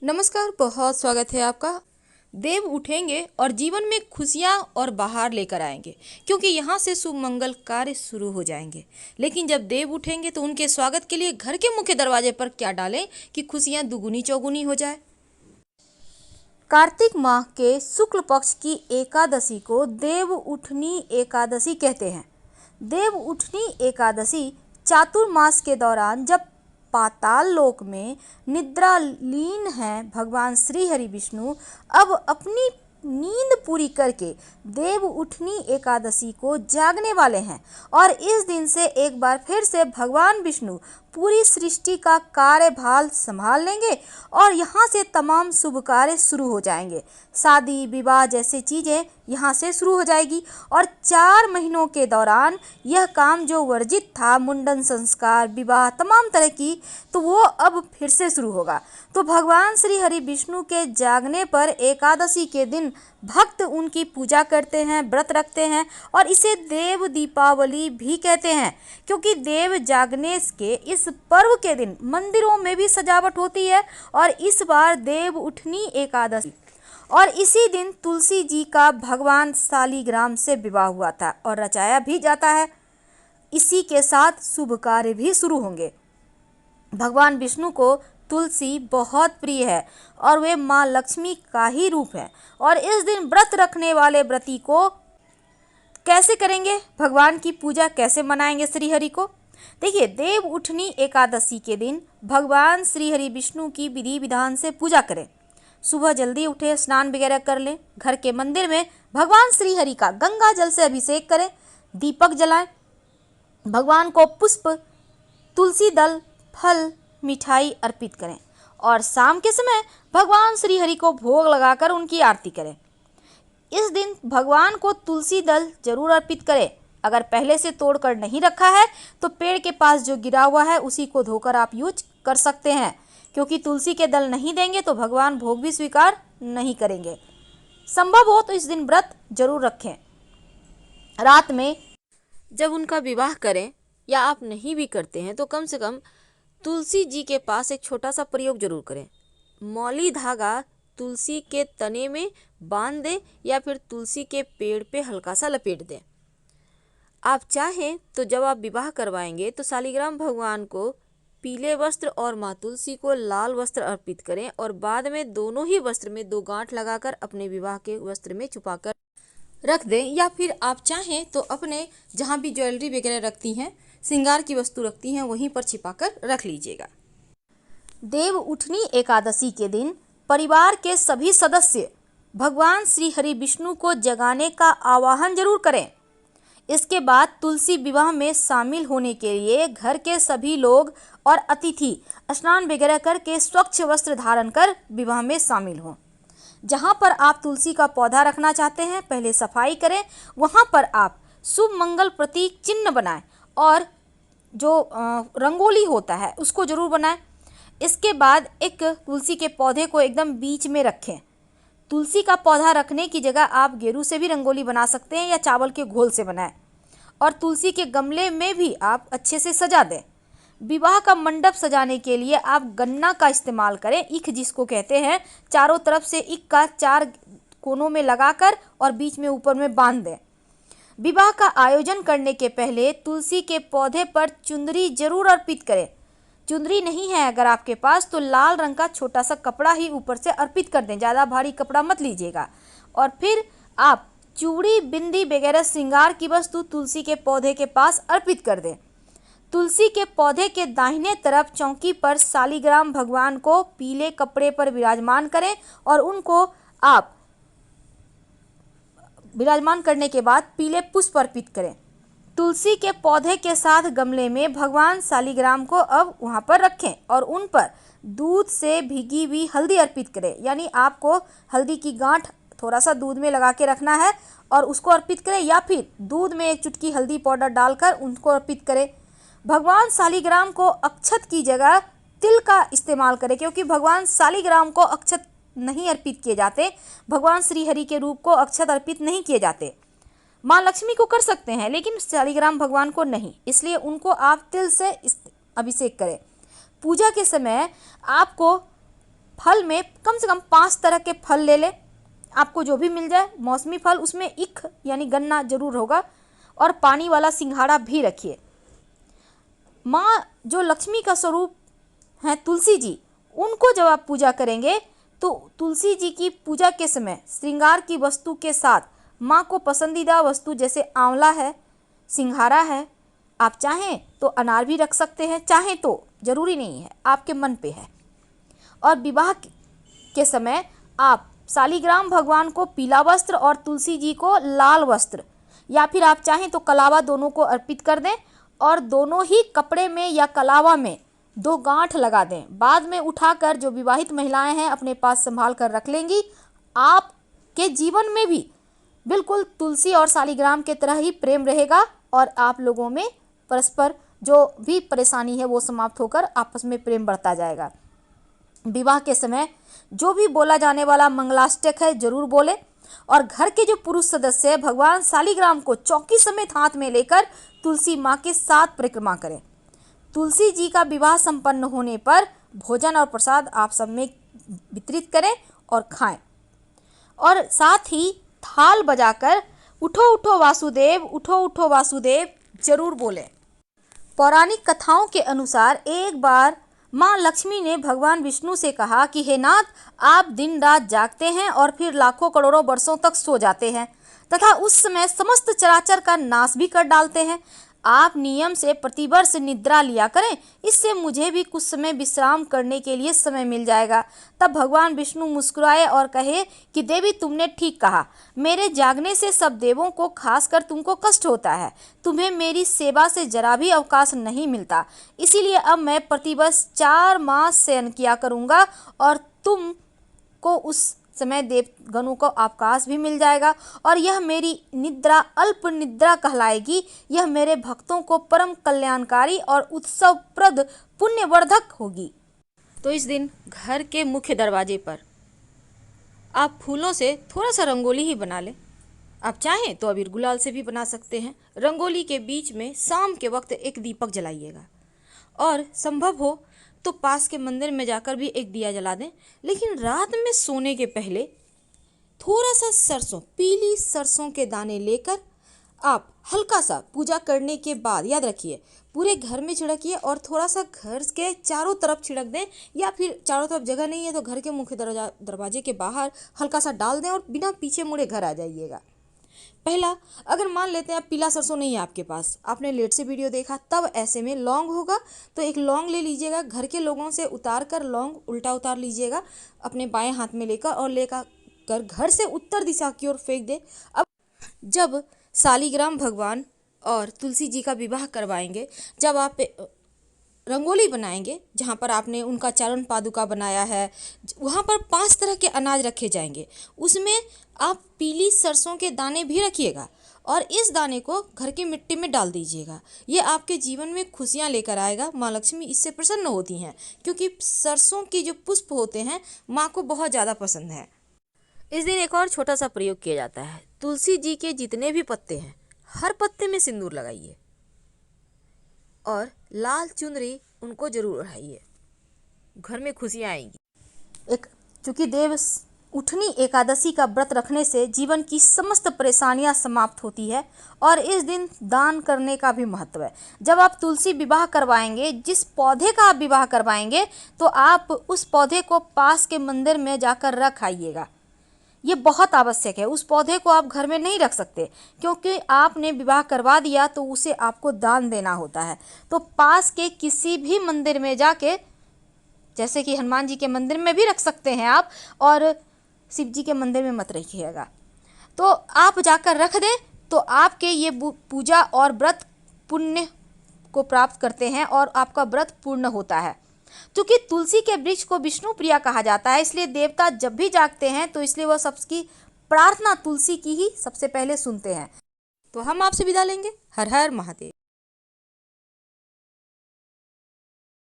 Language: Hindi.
नमस्कार, बहुत स्वागत है आपका। देव उठेंगे और जीवन में खुशियां और बहार लेकर आएंगे, क्योंकि यहाँ से शुभ मंगल कार्य शुरू हो जाएंगे। लेकिन जब देव उठेंगे तो उनके स्वागत के लिए घर के मुख्य दरवाजे पर क्या डालें कि खुशियां दुगुनी चौगुनी हो जाए। कार्तिक माह के शुक्ल पक्ष की एकादशी को देव उठनी एकादशी कहते हैं। देव उठनी एकादशी चातुर्मास के दौरान जब पाताल लोक में निद्रालीन हैं भगवान श्री हरि विष्णु, अब अपनी नींद पूरी करके देव उठनी एकादशी को जागने वाले हैं और इस दिन से एक बार फिर से भगवान विष्णु पूरी सृष्टि का कार्यभार संभाल लेंगे और यहाँ से तमाम शुभ कार्य शुरू हो जाएंगे। शादी विवाह जैसी चीज़ें यहाँ से शुरू हो जाएगी और 4 महीनों के दौरान यह काम जो वर्जित था, मुंडन संस्कार, विवाह, तमाम तरह की, तो वो अब फिर से शुरू होगा। तो भगवान श्री हरि विष्णु के जागने पर एकादशी के दिन भक्त उनकी पूजा करते हैं, व्रत रखते हैं और इसे देव दीपावली भी कहते हैं, क्योंकि देव जागने के इस पर्व के दिन मंदिरों में भी सजावट होती है और इस बार देव उठनी एकादशी और इसी दिन तुलसी जी का भगवान शालिग्राम से विवाह हुआ था और रचाया भी जाता है। इसी के साथ शुभ कार्य भी शुरू होंगे। भगवान विष्णु को तुलसी बहुत प्रिय है और वे माँ लक्ष्मी का ही रूप है और इस दिन व्रत रखने वाले व्रती को कैसे करेंगे, भगवान की पूजा कैसे मनाएंगे श्री हरि को। देखिए, देव उठनी एकादशी के दिन भगवान श्री हरि विष्णु की विधि विधान से पूजा करें। सुबह जल्दी उठे, स्नान वगैरह कर लें, घर के मंदिर में भगवान श्री हरि का गंगा जल से अभिषेक करें, दीपक जलाएं, भगवान को पुष्प, तुलसी दल, फल, मिठाई अर्पित करें और शाम के समय भगवान श्री हरि को भोग लगाकर उनकी आरती करें। इस दिन भगवान को तुलसी दल जरूर अर्पित करें। अगर पहले से तोड़कर नहीं रखा है तो पेड़ के पास जो गिरा हुआ है उसी को धोकर आप यूज कर सकते हैं, क्योंकि तुलसी के दल नहीं देंगे तो भगवान भोग भी स्वीकार नहीं करेंगे। संभव हो तो इस दिन व्रत जरूर रखें। रात में जब उनका विवाह करें या आप नहीं भी करते हैं तो कम से कम तुलसी जी के पास एक छोटा सा प्रयोग जरूर करें। मौली धागा तुलसी के तने में बांध दें या फिर तुलसी के पेड़ पे हल्का सा लपेट दें। आप चाहें तो जब आप विवाह करवाएंगे तो शालिग्राम भगवान को पीले वस्त्र और माँ तुलसी को लाल वस्त्र अर्पित करें और बाद में दोनों ही वस्त्र में 2 गांठ लगाकर अपने विवाह के वस्त्र में छुपाकर रख दें, या फिर आप चाहें तो अपने जहाँ भी ज्वेलरी वगैरह रखती हैं, श्रृंगार की वस्तु रखती हैं, वहीं पर छिपाकर रख लीजिएगा। देव उठनी एकादशी के दिन परिवार के सभी सदस्य भगवान श्री हरि विष्णु को जगाने का आवाहन जरूर करें। इसके बाद तुलसी विवाह में शामिल होने के लिए घर के सभी लोग और अतिथि स्नान वगैरह करके स्वच्छ वस्त्र धारण कर विवाह में शामिल हों। जहाँ पर आप तुलसी का पौधा रखना चाहते हैं पहले सफाई करें, वहाँ पर आप शुभ मंगल प्रतीक चिन्ह बनाएं और जो रंगोली होता है उसको जरूर बनाएं। इसके बाद एक तुलसी के पौधे को एकदम बीच में रखें। तुलसी का पौधा रखने की जगह आप गेरू से भी रंगोली बना सकते हैं या चावल के घोल से बनाएं और तुलसी के गमले में भी आप अच्छे से सजा दें। विवाह का मंडप सजाने के लिए आप गन्ना का इस्तेमाल करें, ईख जिसको कहते हैं। चारों तरफ से ईख का 4 कोनों में लगाकर और बीच में ऊपर में बांध दें। विवाह का आयोजन करने के पहले तुलसी के पौधे पर चुंदरी जरूर अर्पित करें। चुंदरी नहीं है अगर आपके पास तो लाल रंग का छोटा सा कपड़ा ही ऊपर से अर्पित कर दें, ज़्यादा भारी कपड़ा मत लीजिएगा। और फिर आप चूड़ी, बिंदी वगैरह श्रृंगार की वस्तु तुलसी के पौधे के पास अर्पित कर दें। तुलसी के पौधे के दाहिने तरफ चौकी पर शालिग्राम भगवान को पीले कपड़े पर विराजमान करें और उनको आप विराजमान करने के बाद पीले पुष्प अर्पित करें। तुलसी के पौधे के साथ गमले में भगवान शालिग्राम को अब वहाँ पर रखें और उन पर दूध से भीगी हुई हल्दी अर्पित करें। यानी आपको हल्दी की गांठ थोड़ा सा दूध में लगा के रखना है और उसको अर्पित करें, या फिर दूध में 1 चुटकी हल्दी पाउडर डालकर उनको अर्पित करें। भगवान शालिग्राम को अक्षत की जगह तिल का इस्तेमाल करें, क्योंकि भगवान शालिग्राम को अक्षत नहीं अर्पित किए जाते। भगवान श्री हरि के रूप को अक्षत अर्पित नहीं किए जाते। माँ लक्ष्मी को कर सकते हैं लेकिन शालिग्राम भगवान को नहीं, इसलिए उनको आप तिल से अभिषेक करें। पूजा के समय आपको फल में कम से कम 5 तरह के फल ले लें, आपको जो भी मिल जाए मौसमी फल, उसमें ईख यानी गन्ना जरूर होगा, और पानी वाला सिंघाड़ा भी रखिए। माँ जो लक्ष्मी का स्वरूप हैं तुलसी जी, उनको जब आप पूजा करेंगे तो तुलसी जी की पूजा के समय श्रृंगार की वस्तु के साथ माँ को पसंदीदा वस्तु जैसे आंवला है, सिंघाड़ा है, आप चाहें तो अनार भी रख सकते हैं, चाहें तो, जरूरी नहीं है, आपके मन पे है। और विवाह के समय आप शालिग्राम भगवान को पीला वस्त्र और तुलसी जी को लाल वस्त्र, या फिर आप चाहें तो कलावा, दोनों को अर्पित कर दें और दोनों ही कपड़े में या कलावा में 2 गांठ लगा दें। बाद में उठाकर जो विवाहित महिलाएं हैं अपने पास संभाल कर रख लेंगी। आपके जीवन में भी बिल्कुल तुलसी और शालिग्राम के तरह ही प्रेम रहेगा और आप लोगों में परस्पर जो भी परेशानी है वो समाप्त होकर आपस में प्रेम बढ़ता जाएगा। विवाह के समय जो भी बोला जाने वाला मंगलाष्टक है जरूर बोले, और घर के जो पुरुष सदस्य है भगवान शालिग्राम को चौकी समेत हाथ में लेकर तुलसी माँ के साथ परिक्रमा करें। तुलसी जी का विवाह संपन्न होने पर भोजन और प्रसाद आप सब में वितरित करें और खाएं, और साथ ही थाल बजाकर उठो उठो वासुदेव, उठो उठो वासुदेव जरूर बोलें। पौराणिक कथाओं के अनुसार एक बार माँ लक्ष्मी ने भगवान विष्णु से कहा कि हे नाथ, आप दिन रात जागते हैं और फिर लाखों करोड़ों वर्षों तक सो जाते हैं तथा उस समय समस्त चराचर का नाश भी कर डालते हैं। आप नियम से प्रतिवर्ष निद्रा लिया करें, इससे मुझे भी कुछ समय विश्राम करने के लिए समय मिल जाएगा। तब भगवान विष्णु मुस्कुराए और कहे कि देवी, तुमने ठीक कहा, मेरे जागने से सब देवों को, खासकर तुमको कष्ट होता है। तुम्हें मेरी सेवा से जरा भी अवकाश नहीं मिलता, इसीलिए अब मैं प्रतिवर्ष 4 मास शयन किया करूँगा और तुम को उस समय देवगणों को अवकाश भी मिल जाएगा, और यह मेरी निद्रा अल्प निद्रा कहलाएगी। यह मेरे भक्तों को परम कल्याणकारी और उत्सवप्रद पुण्यवर्धक होगी। तो इस दिन घर के मुख्य दरवाजे पर आप फूलों से थोड़ा सा रंगोली ही बना लें। आप चाहें तो अबीर गुलाल से भी बना सकते हैं। रंगोली के बीच में शाम के वक्त एक दीपक जलाइएगा, और संभव हो तो पास के मंदिर में जाकर भी एक दिया जला दें। लेकिन रात में सोने के पहले थोड़ा सा सरसों, पीली सरसों के दाने लेकर आप हल्का सा पूजा करने के बाद, याद रखिए, पूरे घर में छिड़किए और थोड़ा सा घर के चारों तरफ छिड़क दें, या फिर चारों तरफ जगह नहीं है तो घर के मुख्य दरवाजे के बाहर हल्का सा डाल दें और बिना पीछे मुड़े घर आ जाइएगा। पहला, अगर मान लेते हैं आप पीला सरसों नहीं है आपके पास, आपने लेट से वीडियो देखा, तब ऐसे में लौंग होगा तो एक लौंग ले लीजिएगा, घर के लोगों से उतार कर लौंग उल्टा उतार लीजिएगा अपने बाएं हाथ में लेकर, और लेकर घर से उत्तर दिशा की ओर फेंक दे। अब जब शालिग्राम भगवान और तुलसी जी का विवाह करवाएंगे, जब आप रंगोली बनाएंगे जहाँ पर आपने उनका चरण पादुका बनाया है, वहाँ पर 5 तरह के अनाज रखे जाएंगे। उसमें आप पीली सरसों के दाने भी रखिएगा और इस दाने को घर की मिट्टी में डाल दीजिएगा। ये आपके जीवन में खुशियाँ लेकर आएगा। माँ लक्ष्मी इससे प्रसन्न होती हैं, क्योंकि सरसों के जो पुष्प होते हैं माँ को बहुत ज़्यादा पसंद है। इस दिन एक और छोटा सा प्रयोग किया जाता है। तुलसी जी के जितने भी पत्ते हैं, हर पत्ते में सिंदूर लगाइए और लाल चुनरी उनको जरूर ओढ़ाइए, घर में खुशियाँ आएंगी। चूँकि देव उठनी एकादशी का व्रत रखने से जीवन की समस्त परेशानियां समाप्त होती है, और इस दिन दान करने का भी महत्व है। जब आप तुलसी विवाह करवाएंगे, जिस पौधे का आप विवाह करवाएंगे, तो आप उस पौधे को पास के मंदिर में जाकर रख आइएगा। ये बहुत आवश्यक है। उस पौधे को आप घर में नहीं रख सकते, क्योंकि आपने विवाह करवा दिया तो उसे आपको दान देना होता है। तो पास के किसी भी मंदिर में जाके, जैसे कि हनुमान जी के मंदिर में भी रख सकते हैं आप, और शिव जी के मंदिर में मत रखिएगा। तो आप जाकर रख दें तो आपके ये पूजा और व्रत पुण्य को प्राप्त करते हैं और आपका व्रत पूर्ण होता है। क्योंकि तुलसी के वृक्ष को विष्णु प्रिया कहा जाता है, इसलिए देवता जब भी जागते हैं तो इसलिए वह सबकी प्रार्थना तुलसी की ही सबसे पहले सुनते हैं। तो हम आपसे विदा लेंगे। हर हर महादेव।